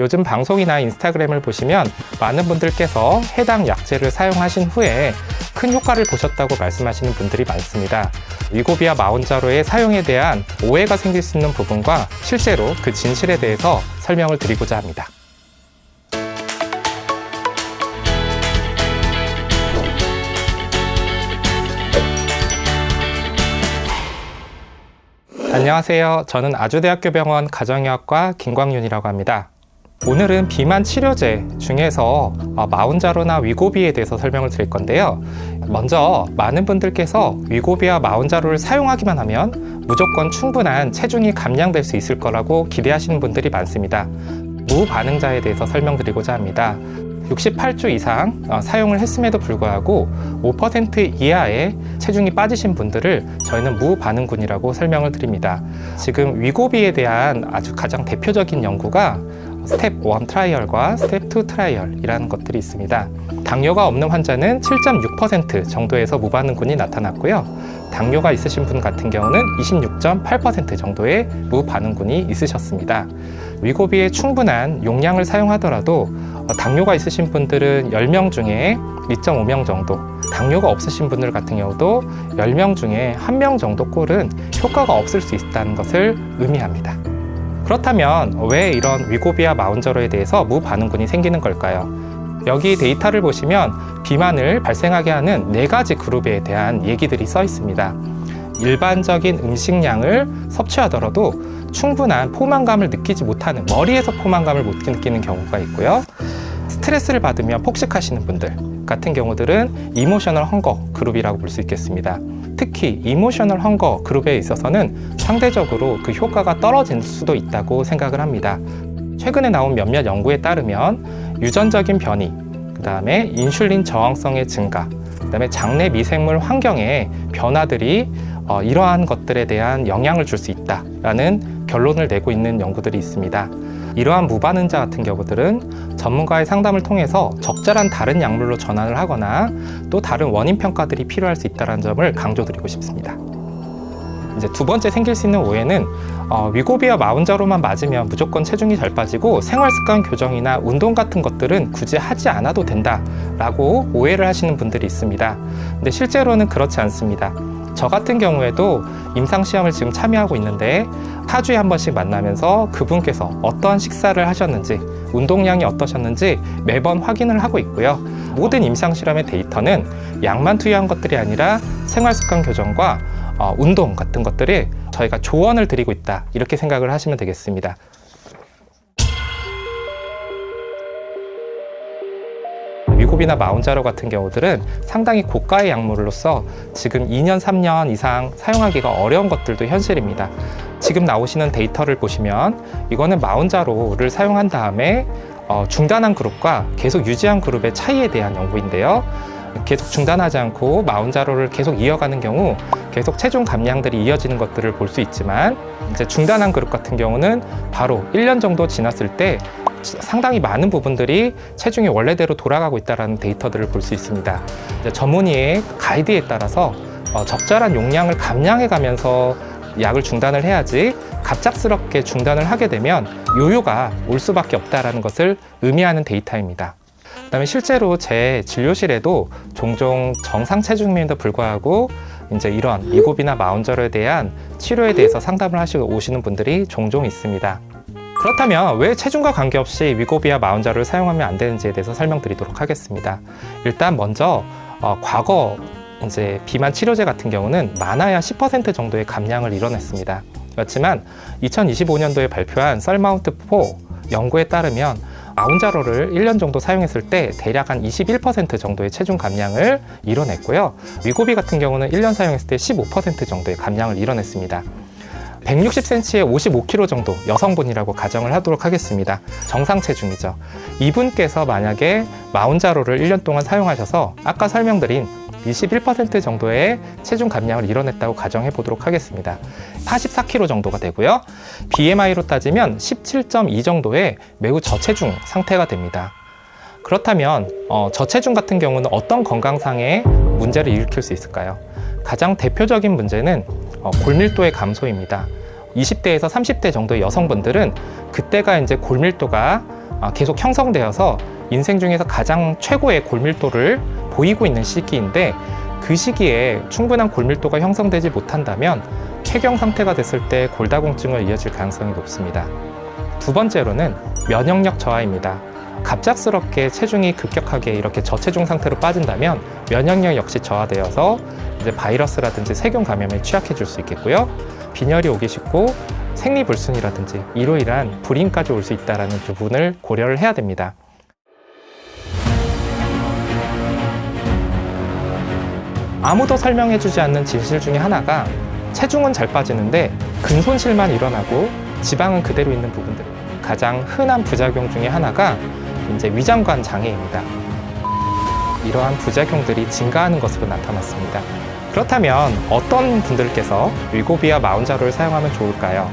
요즘 방송이나 인스타그램을 보시면 많은 분들께서 해당 약재를 사용하신 후에 큰 효과를 보셨다고 말씀하시는 분들이 많습니다. 위고비와 마운자로의 사용에 대한 오해가 생길 수 있는 부분과 실제로 그 진실에 대해서 설명을 드리고자 합니다. 안녕하세요. 저는 아주대학교 병원 가정의학과 김광윤이라고 합니다. 오늘은 비만 치료제 중에서 마운자로나 위고비에 대해서 설명을 드릴 건데요. 먼저 많은 분들께서 위고비와 마운자로를 사용하기만 하면 무조건 충분한 체중이 감량될 수 있을 거라고 기대하시는 분들이 많습니다. 무반응자에 대해서 설명드리고자 합니다. 68주 이상 사용을 했음에도 불구하고 5% 이하의 체중이 빠지신 분들을 저희는 무반응군이라고 설명을 드립니다. 지금 위고비에 대한 아주 가장 대표적인 연구가 스텝 1 트라이얼과 스텝 2 트라이얼이라는 것들이 있습니다. 당뇨가 없는 환자는 7.6% 정도에서 무반응군이 나타났고요. 당뇨가 있으신 분 같은 경우는 26.8% 정도의 무반응군이 있으셨습니다. 위고비의 충분한 용량을 사용하더라도 당뇨가 있으신 분들은 10명 중에 2.5명 정도, 당뇨가 없으신 분들 같은 경우도 10명 중에 1명 정도 꼴은 효과가 없을 수 있다는 것을 의미합니다. 그렇다면 왜 이런 위고비와 마운자로에 대해서 무반응군이 생기는 걸까요? 여기 데이터를 보시면 비만을 발생하게 하는 4가지 그룹에 대한 얘기들이 써 있습니다. 일반적인 음식량을 섭취하더라도 충분한 포만감을 느끼지 못하는, 머리에서 포만감을 못 느끼는 경우가 있고요. 스트레스를 받으면 폭식하시는 분들 같은 경우들은 이모셔널 헝거 그룹이라고 볼 수 있겠습니다. 특히 이모셔널 헝거 그룹에 있어서는 상대적으로 그 효과가 떨어질 수도 있다고 생각을 합니다. 최근에 나온 몇몇 연구에 따르면 유전적인 변이, 그 다음에 인슐린 저항성의 증가, 그 다음에 장내 미생물 환경의 변화들이 이러한 것들에 대한 영향을 줄 수 있다라는 결론을 내고 있는 연구들이 있습니다. 이러한 무반응자 같은 경우들은 전문가의 상담을 통해서 적절한 다른 약물로 전환을 하거나 또 다른 원인 평가들이 필요할 수 있다는 점을 강조드리고 싶습니다. 이제 두 번째 생길 수 있는 오해는 위고비와 마운자로만 맞으면 무조건 체중이 잘 빠지고 생활습관 교정이나 운동 같은 것들은 굳이 하지 않아도 된다라고 오해를 하시는 분들이 있습니다. 근데 실제로는 그렇지 않습니다. 저 같은 경우에도 임상시험을 지금 참여하고 있는데 4주에 한 번씩 만나면서 그분께서 어떠한 식사를 하셨는지, 운동량이 어떠셨는지 매번 확인을 하고 있고요. 모든 임상실험의 데이터는 약만 투여한 것들이 아니라 생활습관 교정과 운동 같은 것들을 저희가 조언을 드리고 있다, 이렇게 생각을 하시면 되겠습니다. 위고비나 마운자로 같은 경우들은 상당히 고가의 약물로서 지금 2년, 3년 이상 사용하기가 어려운 것들도 현실입니다. 지금 나오시는 데이터를 보시면 이거는 마운자로를 사용한 다음에 중단한 그룹과 계속 유지한 그룹의 차이에 대한 연구인데요. 계속 중단하지 않고 마운자로를 계속 이어가는 경우 계속 체중 감량들이 이어지는 것들을 볼 수 있지만, 이제 중단한 그룹 같은 경우는 바로 1년 정도 지났을 때 상당히 많은 부분들이 체중이 원래대로 돌아가고 있다는 데이터들을 볼 수 있습니다. 전문의의 가이드에 따라서 적절한 용량을 감량해 가면서 약을 중단을 해야지 갑작스럽게 중단을 하게 되면 요요가 올 수밖에 없다는 것을 의미하는 데이터입니다. 그다음에 실제로 제 진료실에도 종종 정상 체중임에도 불구하고 이제 이런 위고비나 마운자로에 대한 치료에 대해서 상담을 하시고 오시는 분들이 종종 있습니다. 그렇다면 왜 체중과 관계없이 위고비와 마운자로를 사용하면 안 되는지에 대해서 설명드리도록 하겠습니다. 일단 먼저 과거 이제 비만 치료제 같은 경우는 많아야 10% 정도의 감량을 이뤄냈습니다. 그렇지만 2025년도에 발표한 썰마운트4 연구에 따르면 마운자로를 1년 정도 사용했을 때 대략 한 21% 정도의 체중 감량을 이뤄냈고요. 위고비 같은 경우는 1년 사용했을 때 15% 정도의 감량을 이뤄냈습니다. 160cm에 55kg 정도 여성분이라고 가정을 하도록 하겠습니다. 정상 체중이죠. 이분께서 만약에 마운자로를 1년 동안 사용하셔서 아까 설명드린 21% 정도의 체중 감량을 이뤄냈다고 가정해 보도록 하겠습니다. 44kg 정도가 되고요. BMI로 따지면 17.2 정도의 매우 저체중 상태가 됩니다. 그렇다면 저체중 같은 경우는 어떤 건강상의 문제를 일으킬 수 있을까요? 가장 대표적인 문제는 골밀도의 감소입니다. 20대에서 30대 정도의 여성분들은 그때가 이제 골밀도가 계속 형성되어서 인생 중에서 가장 최고의 골밀도를 보이고 있는 시기인데, 그 시기에 충분한 골밀도가 형성되지 못한다면 폐경 상태가 됐을 때 골다공증을 이어질 가능성이 높습니다. 두 번째로는 면역력 저하입니다. 갑작스럽게 체중이 급격하게 이렇게 저체중 상태로 빠진다면 면역력 역시 저하되어서 이제 바이러스라든지 세균 감염에 취약해질 수 있겠고요. 빈혈이 오기 쉽고 생리불순이라든지 이로 인한 불임까지 올 수 있다는 부분을 고려를 해야 됩니다. 아무도 설명해주지 않는 진실 중에 하나가, 체중은 잘 빠지는데 근손실만 일어나고 지방은 그대로 있는 부분들. 가장 흔한 부작용 중에 하나가 이제 위장관 장애입니다. 이러한 부작용들이 증가하는 것으로 나타났습니다. 그렇다면 어떤 분들께서 위고비와 마운자로를 사용하면 좋을까요?